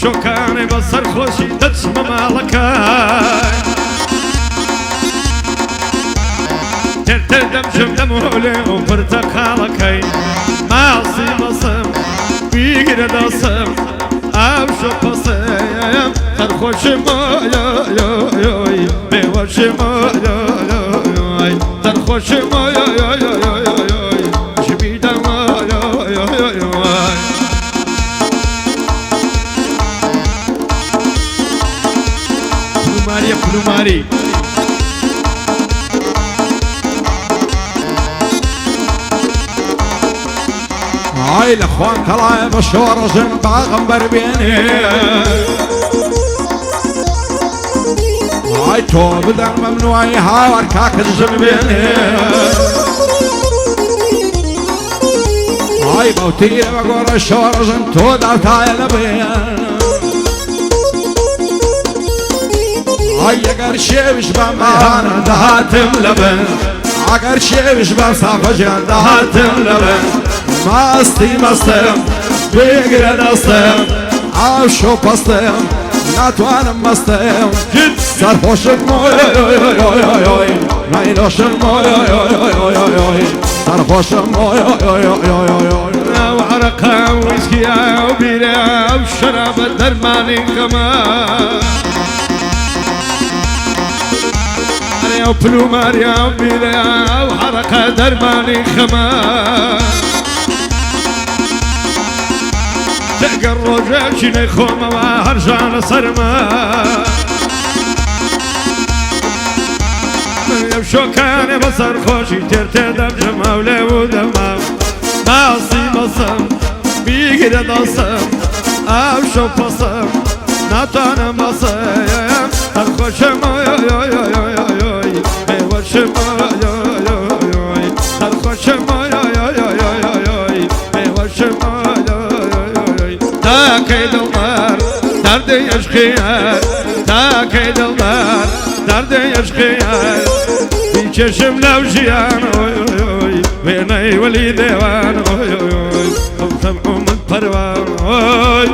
شوكاني بصر خوشي تجمع مالكاي تردم جمدم ولي وبرتقالكاي ماسي مصم بيقر دصم أمشو قصيم ترخوش مايا يا يا بيوش مايا يا يا ترخوش مايا يا يا يا يا جبيدا مايا يا يا يا بلوماري بلوماري هاي الاخوان كلاي مشهور زين باغمبر بيني هاي توب دم ممنوعي هاي وركاك الزم بيني هاي موتي بقول الشهور زين تود عتاي لبين هاي قرشي بشبه مهانا دهاتم لبن عقرشي بشبه صافجان دهاتم لبن ماستی مستم بگیر دستم عاشق پستم نتوانم مستم سرخوشم نیلاشم سرخوشم وعرقها ويسكيها وبيرها وشراب درماني كمان أنا وبلوماريا وبيرها وعرقها درماني كمان تلقى الرجال شني خومة وهرجان صرمة يمشو كان بصر خوشي ترتدم جماولي ودمام ماسي مصم بيقر دصم أمشو بصم ناتانا مصيم ترخوشم يا يا يا يا يا بيوشم يا يا يا ترخوشم يا يا يا يا يا بيوشم تاكيد المار درد يشقيها تاكيد المار درد يشقيها بيششم لو جيان ويني ولي ديوان وسمعوا من پروان